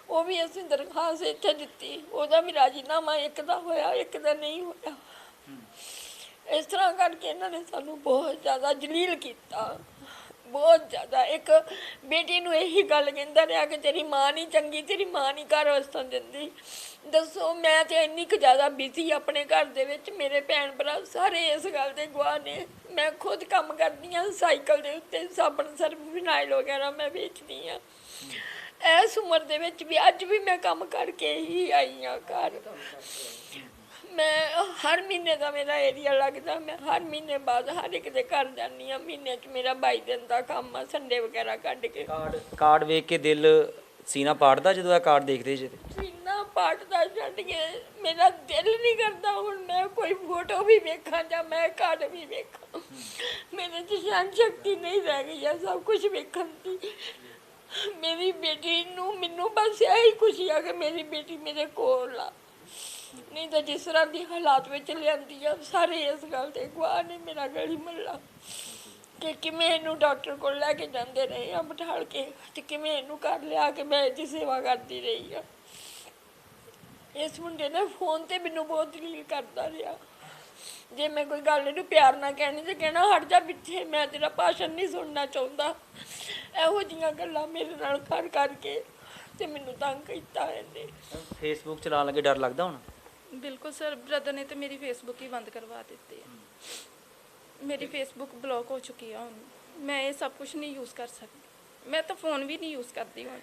ਉਹ ਵੀ ਅਸੀਂ ਦਰਖਾਸਤ ਇੱਥੇ ਦਿੱਤੀ, ਉਹਦਾ ਵੀ ਰਾਜੀਨਾਮਾ ਇੱਕ ਦਾ ਹੋਇਆ, ਇੱਕ ਦਾ ਨਹੀਂ ਹੋਇਆ। ਇਸ ਤਰ੍ਹਾਂ ਕਰਕੇ ਇਹਨਾਂ ਨੇ ਸਾਨੂੰ ਬਹੁਤ ਜ਼ਿਆਦਾ ਜਲੀਲ ਕੀਤਾ, ਬਹੁਤ ਜ਼ਿਆਦਾ। ਇੱਕ ਬੇਟੀ ਨੂੰ ਇਹੀ ਗੱਲ ਕਹਿੰਦਾ ਰਿਹਾ ਕਿ ਤੇਰੀ ਮਾਂ ਨਹੀਂ ਚੰਗੀ, ਤੇਰੀ ਮਾਂ ਨਹੀਂ ਘਰ ਵਸਣ ਦਿੰਦੀ। ਦੱਸੋ, ਮੈਂ ਤੇ ਇੰਨੀ ਕੁ ਜ਼ਿਆਦਾ ਬਿਜ਼ੀ ਆਪਣੇ ਘਰ ਦੇ ਵਿੱਚ, ਮੇਰੇ ਭੈਣ ਭਰਾ ਸਾਰੇ ਇਸ ਗੱਲ ਦੇ ਗਵਾਹ ਨੇ। ਮੈਂ ਖੁਦ ਕੰਮ ਕਰਦੀ ਹਾਂ ਸਾਈਕਲ ਦੇ ਉੱਤੇ, ਸਾਬਣ ਸਰਫ ਫਿਨਾਇਲ ਵਗੈਰਾ ਮੈਂ ਵੇਚਦੀ ਹਾਂ। ਇਸ ਉਮਰ ਦੇ ਵਿੱਚ ਵੀ ਅੱਜ ਵੀ ਮੈਂ ਕੰਮ ਕਰਕੇ ਹੀ ਆਈ ਹਾਂ ਘਰ। ਮੈਂ ਹਰ ਮਹੀਨੇ ਦਾ ਮੇਰਾ ਏਰੀਆ ਲੱਗਦਾ, ਮੈਂ ਹਰ ਮਹੀਨੇ ਬਾਅਦ ਹਰ ਇੱਕ ਦੇ ਘਰ ਜਾਂਦੀ ਹਾਂ। ਮਹੀਨੇ 'ਚ ਮੇਰਾ 22 ਦਿਨ ਦਾ ਕੰਮ ਆ, ਸੰਡੇ ਵਗੈਰਾ ਕੱਢ ਕੇ। ਕਾਰਡ ਵੇਖ ਕੇ ਦਿਲ ਸੀਨਾ ਪਾੜਦਾ ਜਦੋਂ ਇਹ ਕਾਰਡ ਦੇਖਦੇ ਜੇ? ਸੀਨਾ ਪਾੜਦਾ ਛੱਡ ਕੇ ਮੇਰਾ ਦਿਲ ਨਹੀਂ ਕਰਦਾ ਹੁਣ ਮੈਂ ਕੋਈ ਫੋਟੋ ਵੀ ਵੇਖਾਂ ਜਾਂ ਮੈਂ ਕਾਰਡ ਵੀ ਵੇਖਾਂ। ਮੇਰੇ 'ਚ ਸਹਿਣ ਸ਼ਕਤੀ ਨਹੀਂ ਰਹਿ ਗਈ ਹੈ ਸਭ ਕੁਝ ਵੇਖਣ ਦੀ। ਮੇਰੀ ਬੇਟੀ ਨੂੰ ਮੈਨੂੰ ਬਸ ਇਹੀ ਖੁਸ਼ੀ ਆ ਕਿ ਮੇਰੀ ਬੇਟੀ ਮੇਰੇ ਕੋਲ ਆ, ਨਹੀਂ ਤਾਂ ਜਿਸ ਤਰ੍ਹਾਂ ਦੀ ਹਾਲਾਤ ਵਿੱਚ ਲਿਆਂਦੀ ਆ ਸਾਰੇ ਇਸ ਗੱਲ ਤੇ ਗਵਾਹ ਨੇ, ਮੇਰਾ ਗਲੀ ਮੁਹੱਲਾ, ਕਿ ਕਿਵੇਂ ਇਹਨੂੰ ਡਾਕਟਰ ਕੋਲ ਲੈ ਕੇ ਜਾਂਦੇ ਰਹੇ ਆ ਬਿਠਾਲ ਕੇ, ਤੇ ਕਿਵੇਂ ਇਹਨੂੰ ਘਰ ਲਿਆ ਕੇ ਮੈਂ ਇਹਦੀ ਸੇਵਾ ਕਰਦੀ ਰਹੀ ਆ। ਇਸ ਮੁੰਡੇ ਨੇ ਫੋਨ ਤੇ ਮੈਨੂੰ ਬਹੁਤ ਦਲੀਲ ਕਰਦਾ ਰਿਹਾ। ਜੇ ਮੈਂ ਕੋਈ ਗੱਲ ਇਹਨੂੰ ਪਿਆਰ ਨਾਲ ਕਹਿਣੀ ਤੇ ਕਹਿਣਾ ਹਟ ਜਾ ਪਿੱਛੇ, ਮੈਂ ਤੇਰਾ ਭਾਸ਼ਣ ਨਹੀਂ ਸੁਣਨਾ ਚਾਹੁੰਦਾ। ਇਹੋ ਜਿਹੀਆਂ ਗੱਲਾਂ ਮੇਰੇ ਨਾਲ ਕਰ ਕਰਕੇ ਤੇ ਮੈਨੂੰ ਤੰਗ ਕੀਤਾ ਇਹਨੇ। ਫੇਸਬੁੱਕ ਚਲਾਉਣ ਲੱਗੇ ਡਰ ਲੱਗਦਾ ਹੁਣ? ਬਿਲਕੁਲ ਸਰ, ਬ੍ਰਦਰ ਨੇ ਤੇ ਮੇਰੀ ਫੇਸਬੁੱਕ ਹੀ ਬੰਦ ਕਰਵਾ ਦਿੱਤੀ ਹੈ। ਮੇਰੀ ਫੇਸਬੁੱਕ ਬਲੌਕ ਹੋ ਚੁੱਕੀ ਆ ਹੁਣ। ਮੈਂ ਇਹ ਸਭ ਕੁਝ ਨਹੀਂ ਯੂਜ਼ ਕਰ ਸਕਦੀ। ਮੈਂ ਤਾਂ ਫੋਨ ਵੀ ਨਹੀਂ ਯੂਜ਼ ਕਰਦੀ ਹੁਣ।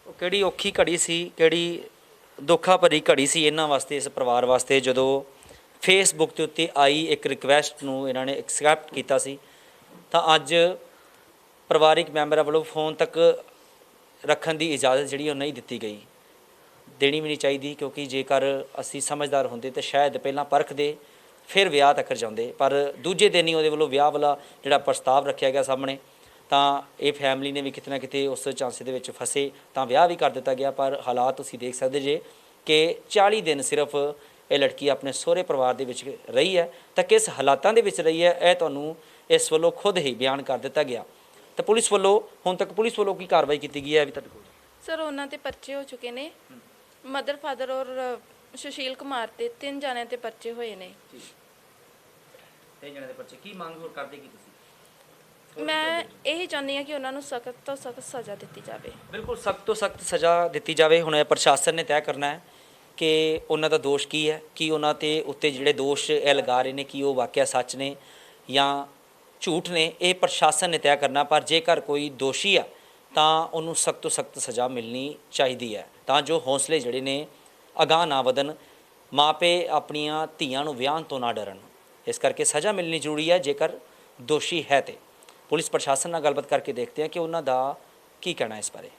ਉਹ ਕਿਹੜੀ ਔਖੀ ਘੜੀ ਸੀ, ਕਿਹੜੀ ਦੁੱਖਾ ਭਰੀ ਘੜੀ ਸੀ ਇਹਨਾਂ ਵਾਸਤੇ, ਇਸ ਪਰਿਵਾਰ ਵਾਸਤੇ, ਜਦੋਂ ਫੇਸਬੁੱਕ ਦੇ ਉੱਤੇ ਆਈ ਇੱਕ ਰਿਕੁਐਸਟ ਨੂੰ ਇਹਨਾਂ ਨੇ ਐਕਸੈਪਟ ਕੀਤਾ ਸੀ। ਤਾਂ ਅੱਜ ਪਰਿਵਾਰਿਕ ਮੈਂਬਰਾਂ ਵੱਲੋਂ ਫੋਨ ਤੱਕ ਰੱਖਣ ਦੀ ਇਜਾਜ਼ਤ ਜਿਹੜੀ ਉਹ ਨਹੀਂ ਦਿੱਤੀ ਗਈ, ਦੇਣੀ ਵੀ ਨਹੀਂ ਚਾਹੀਦੀ, ਕਿਉਂਕਿ ਜੇਕਰ ਅਸੀਂ ਸਮਝਦਾਰ ਹੁੰਦੇ ਤਾਂ ਸ਼ਾਇਦ ਪਹਿਲਾਂ ਪਰਖਦੇ ਫਿਰ ਵਿਆਹ ਤੱਕ ਜਾਂਦੇ। ਪਰ ਦੂਜੇ ਦਿਨ ਹੀ ਉਹਦੇ ਵੱਲੋਂ ਵਿਆਹ ਵਾਲਾ ਜਿਹੜਾ ਪ੍ਰਸਤਾਵ ਰੱਖਿਆ ਗਿਆ ਸਾਹਮਣੇ, ਤਾਂ ਇਹ ਫੈਮਿਲੀ ਨੇ ਵੀ ਕਿਤੇ ਨਾ ਕਿਤੇ ਉਸ ਝਾਂਸੇ ਦੇ ਵਿੱਚ ਫਸੇ, ਤਾਂ ਵਿਆਹ ਵੀ ਕਰ ਦਿੱਤਾ ਗਿਆ। ਪਰ ਹਾਲਾਤ ਤੁਸੀਂ ਦੇਖ ਸਕਦੇ ਜੇ ਕਿ 40 ਦਿਨ ਸਿਰਫ ਇਹ ਲੜਕੀ ਆਪਣੇ ਸਹੁਰੇ ਪਰਿਵਾਰ ਦੇ ਵਿੱਚ ਰਹੀ ਹੈ। ਤਾਂ ਕਿਸ ਹਾਲਾਤਾਂ ਦੇ ਵਿੱਚ ਰਹੀ ਹੈ ਇਹ ਤੁਹਾਨੂੰ ਇਸ ਵੱਲੋਂ ਖੁਦ ਹੀ ਬਿਆਨ ਕਰ ਦਿੱਤਾ ਗਿਆ। ਤਾਂ ਪੁਲਿਸ ਵੱਲੋਂ ਹੁਣ ਤੱਕ ਪੁਲਿਸ ਵੱਲੋਂ ਕੀ ਕਾਰਵਾਈ ਕੀਤੀ ਗਈ ਹੈ ਵੀ ਤੁਹਾਡੇ ਕੋਲ? ਸਰ ਉਹਨਾਂ ਤੇ ਪਰਚੇ ਹੋ ਚੁੱਕੇ ਨੇ। ਮਦਰ ਫਾਦਰ ਔਰ ਸੁਸ਼ੀਲ ਕੁਮਾਰ ਤੇ 3 ਜਣਿਆਂ ਤੇ ਪਰਚੇ ਹੋਏ ਨੇ। 3 ਜਣਿਆਂ ਦੇ ਪਰਚੇ। ਕੀ ਮੰਗ ਹੋਰ ਕਰਦੇ ਕੀ ਤੁਸੀਂ? ਮੈਂ ਇਹੀ ਚਾਹੁੰਦੀ ਹਾਂ ਕਿ ਉਹਨਾਂ ਨੂੰ ਸਖਤ ਤੋਂ ਸਖਤ ਸਜ਼ਾ ਦਿੱਤੀ ਜਾਵੇ। ਬਿਲਕੁਲ ਸਖਤ ਤੋਂ ਸਖਤ ਸਜ਼ਾ ਦਿੱਤੀ ਜਾਵੇ। ਹੁਣ ਇਹ ਪ੍ਰਸ਼ਾਸਨ ਨੇ ਤੈਅ ਕਰਨਾ ਹੈ ਕਿ ਉਹਨਾਂ ਦਾ ਦੋਸ਼ ਕੀ ਹੈ, ਕੀ ਉਹਨਾਂ ਤੇ ਉੱਤੇ ਜਿਹੜੇ ਦੋਸ਼ ਇਹ ਲਗਾ ਰਹੇ ਨੇ ਕੀ ਉਹ ਵਾਕਿਆ ਸੱਚ ਨੇ ਜਾਂ ਝੂਠ ਨੇ, ਇਹ ਪ੍ਰਸ਼ਾਸਨ ਨੇ ਤੈਅ ਕਰਨਾ। ਪਰ ਜੇਕਰ ਕੋਈ ਦੋਸ਼ੀ ਆ ਤਾਂ ਉਹਨੂੰ ਸਖਤ ਤੋਂ ਸਖਤ ਸਜ਼ਾ ਮਿਲਣੀ ਚਾਹੀਦੀ ਹੈ, ਤਾਂ ਜੋ ਹੌਸਲੇ ਜਿਹੜੇ ਨੇ ਅਗਾਂਹ ਨਾ ਵਧਣ, ਮਾਪੇ ਆਪਣੀਆਂ ਧੀਆਂ ਨੂੰ ਵਿਆਹਣ ਤੋਂ ਨਾ ਡਰਨ। ਇਸ ਕਰਕੇ ਸਜ਼ਾ ਮਿਲਣੀ ਜ਼ਰੂਰੀ ਹੈ ਜੇਕਰ ਦੋਸ਼ੀ ਹੈ। ਤੇ ਪੁਲਿਸ ਪ੍ਰਸ਼ਾਸਨ ਨਾਲ ਗੱਲਬਾਤ ਕਰਕੇ ਦੇਖਦੇ ਹਾਂ ਕਿ ਉਹਨਾਂ ਦਾ ਕੀ ਕਹਿਣਾ ਇਸ ਬਾਰੇ।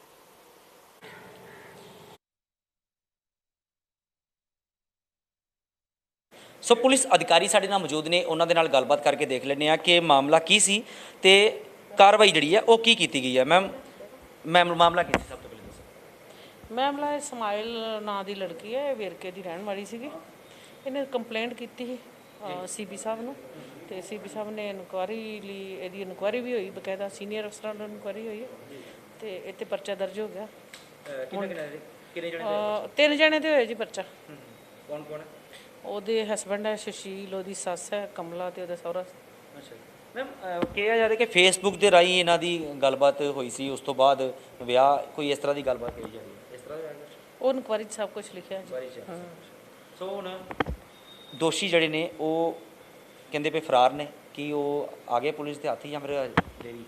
ਸੋ ਪੁਲਿਸ ਅਧਿਕਾਰੀ ਸਾਡੇ ਨਾਲ ਮੌਜੂਦ ਨੇ, ਉਹਨਾਂ ਦੇ ਨਾਲ ਗੱਲਬਾਤ ਕਰਕੇ ਦੇਖ ਲੈਂਦੇ ਹਾਂ ਕਿ ਮਾਮਲਾ ਕੀ ਸੀ ਤੇ ਕਾਰਵਾਈ ਜਿਹੜੀ ਹੈ ਉਹ ਕੀ ਕੀਤੀ ਗਈ ਹੈ। ਮੈਮ ਮਾਮਲਾ ਕੀ ਸੀ, ਸਭ ਤੋਂ ਪਹਿਲਾਂ ਦੱਸੋ। ਮਾਮਲਾ ਇਹ ਸਮਾਈਲ ਨਾਂ ਦੀ ਲੜਕੀ ਹੈ, ਇਹ ਵੇਰਕੇ ਦੀ ਰਹਿਣ ਵਾਲੀ ਸੀਗੀ। ਇਹਨੇ ਕੰਪਲੇਂਟ ਕੀਤੀ ਸੀ ਸੀਪੀ ਸਾਹਿਬ ਨੂੰ, ਤੇ ਸੀਪੀ ਸਾਹਿਬ ਨੇ ਇਨਕੁਆਇਰੀ ਲਈ ਇਹਦੀ ਇਨਕੁਆਇਰੀ ਵੀ ਹੋਈ, ਬਕਾਇਦਾ ਸੀਨੀਅਰ ਅਫਸਰਾਂ ਨਾਲ ਇਨਕੁਆਇਰੀ ਹੋਈ ਤੇ ਇੱਥੇ ਪਰਚਾ ਦਰਜ ਹੋ ਗਿਆ। ਕਿੰਨੇ ਜਣੇ 3 ਜਣੇ ਤੇ ਹੋਏ ਜੀ ਪਰਚਾ। ਕੌਣ ਕੌਣ? ਉਹਦੇ ਹਸਬੈਂਡ ਹੈ ਸੁਸ਼ੀਲ, ਉਹਦੀ ਸੱਸ ਹੈ ਕਮਲਾ ਤੇ ਉਹਦਾ ਸਹੁਰਾ। ਅੱਛਾ ਮੈਮ, ਕਿਹਾ ਜਾ ਰਿਹਾ ਕਿ ਫੇਸਬੁੱਕ ਦੇ ਰਾਹੀਂ ਇਹਨਾਂ ਦੀ ਗੱਲਬਾਤ ਹੋਈ ਸੀ, ਉਸ ਤੋਂ ਬਾਅਦ ਵਿਆਹ, ਕੋਈ ਇਸ ਤਰ੍ਹਾਂ ਦੀ ਗੱਲਬਾਤ ਕਹੀ ਜਾ ਰਹੀ ਹੈ, ਇਸ ਤਰ੍ਹਾਂ ਦਾ? ਉਹ ਇਨਕੁਆਇਰੀ 'ਚ ਸਭ ਕੁਝ ਲਿਖਿਆ ਜੀ। ਹਾਂ। ਸੋ ਹੁਣ ਦੋਸ਼ੀ ਜਿਹੜੇ ਨੇ ਉਹ ਕਹਿੰਦੇ ਪਏ ਫਰਾਰ ਨੇ, ਕਿ ਉਹ ਆ ਗਏ ਪੁਲਿਸ ਦੇ ਹੱਥ ਜਾਂ ਫਿਰ ਜਿਹੜੀ?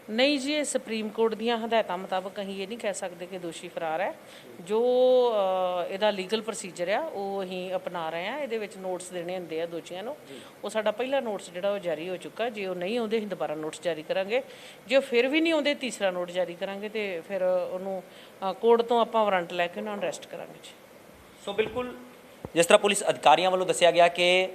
ਨਹੀਂ ਜੀ, ਇਹ ਸੁਪਰੀਮ ਕੋਰਟ ਦੀਆਂ ਹਦਾਇਤਾਂ ਮੁਤਾਬਕ ਅਸੀਂ ਇਹ ਨਹੀਂ ਕਹਿ ਸਕਦੇ ਕਿ ਦੋਸ਼ੀ ਫਰਾਰ ਹੈ। ਜੋ ਇਹਦਾ ਲੀਗਲ ਪ੍ਰੋਸੀਜਰ ਆ ਉਹ ਅਸੀਂ ਅਪਣਾ ਰਹੇ ਹਾਂ। ਇਹਦੇ ਵਿੱਚ ਨੋਟਿਸ ਦੇਣੇ ਹੁੰਦੇ ਆ ਦੋਸ਼ੀਆਂ ਨੂੰ। ਉਹ ਸਾਡਾ ਪਹਿਲਾ ਨੋਟਿਸ ਜਿਹੜਾ ਉਹ ਜਾਰੀ ਹੋ ਚੁੱਕਾ। ਜੇ ਉਹ ਨਹੀਂ ਆਉਂਦੇ ਅਸੀਂ ਦੁਬਾਰਾ ਨੋਟਿਸ ਜਾਰੀ ਕਰਾਂਗੇ। ਜੇ ਉਹ ਫਿਰ ਵੀ ਨਹੀਂ ਆਉਂਦੇ ਤੀਸਰਾ ਨੋਟਿਸ ਜਾਰੀ ਕਰਾਂਗੇ ਤੇ ਫਿਰ ਉਹਨੂੰ ਕੋਰਟ ਤੋਂ ਆਪਾਂ ਵਾਰੰਟ ਲੈ ਕੇ ਉਹਨਾਂ ਨੂੰ ਅਰੈਸਟ ਕਰਾਂਗੇ ਜੀ। ਸੋ ਬਿਲਕੁਲ ਜਿਸ ਤਰ੍ਹਾਂ ਪੁਲਿਸ ਅਧਿਕਾਰੀਆਂ ਵੱਲੋਂ ਦੱਸਿਆ ਗਿਆ ਕਿ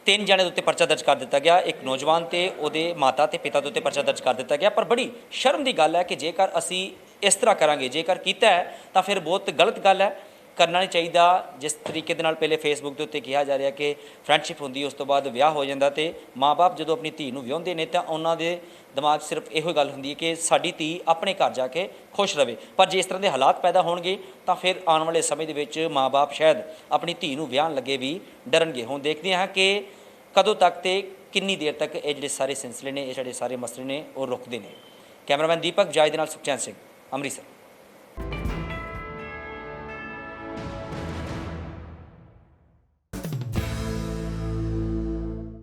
3 ਜਣੇ ਦੇ ਉੱਤੇ ਪਰਚਾ ਦਰਜ ਕਰ ਦਿੱਤਾ ਗਿਆ, ਇੱਕ ਨੌਜਵਾਨ ਤੇ ਉਹਦੇ ਮਾਤਾ ਤੇ ਪਿਤਾ ਦੇ ਉੱਤੇ ਪਰਚਾ ਦਰਜ ਕਰ ਦਿੱਤਾ ਗਿਆ। ਪਰ ਬੜੀ ਸ਼ਰਮ ਦੀ ਗੱਲ ਹੈ ਕਿ ਜੇਕਰ ਅਸੀਂ ਇਸ ਤਰ੍ਹਾਂ ਕਰਾਂਗੇ, ਜੇਕਰ ਕੀਤਾ ਹੈ ਤਾਂ ਫਿਰ ਬਹੁਤ ਗਲਤ ਗੱਲ ਹੈ, ਕਰਨਾ ਨਹੀਂ ਚਾਹੀਦਾ। ਜਿਸ ਤਰੀਕੇ ਦੇ ਨਾਲ ਪਹਿਲੇ ਫੇਸਬੁੱਕ ਦੇ ਉੱਤੇ ਕਿਹਾ ਜਾ ਰਿਹਾ ਕਿ ਫਰੈਂਡਸ਼ਿਪ ਹੁੰਦੀ, ਉਸ ਤੋਂ ਬਾਅਦ ਵਿਆਹ ਹੋ ਜਾਂਦਾ, ਤੇ ਮਾਂ-ਬਾਪ ਜਦੋਂ ਆਪਣੀ ਧੀ ਨੂੰ ਵਿਆਹੁੰਦੇ ਨੇ ਤਾਂ ਉਹਨਾਂ ਦੇ ਦਿਮਾਗ 'ਚ ਸਿਰਫ ਇਹੋ ਗੱਲ ਹੁੰਦੀ ਹੈ ਕਿ ਸਾਡੀ ਧੀ ਆਪਣੇ ਘਰ ਜਾ ਕੇ ਖੁਸ਼ ਰਵੇ। ਪਰ ਜੇ ਇਸ ਤਰ੍ਹਾਂ ਦੇ ਹਾਲਾਤ ਪੈਦਾ ਹੋਣਗੇ ਤਾਂ ਫਿਰ ਆਉਣ ਵਾਲੇ ਸਮੇਂ ਦੇ ਵਿੱਚ ਮਾਂ-ਬਾਪ ਸ਼ਾਇਦ ਆਪਣੀ ਧੀ ਨੂੰ ਵਿਆਹਣ ਲੱਗੇ ਵੀ ਡਰਨਗੇ। ਹੁਣ ਦੇਖਦੇ ਹਾਂ ਕਿ ਕਦੋਂ ਤੱਕ ਤੇ ਕਿੰਨੀ ਦੇਰ ਤੱਕ ਇਹ ਜਿਹੜੇ ਸਾਰੇ ਸਿਲਸਿਲੇ ਨੇ, ਇਹ ਜਿਹੜੇ ਸਾਰੇ ਮਸਲੇ ਨੇ ਉਹ ਰੁਕਦੇ ਨੇ। ਕੈਮਰਾਮੈਨ ਦੀਪਕ ਜਾਇ ਦੇ ਨਾਲ ਸੁਖਚੈਨ ਸਿੰਘ, ਅੰਮ੍ਰਿਤਸਰ।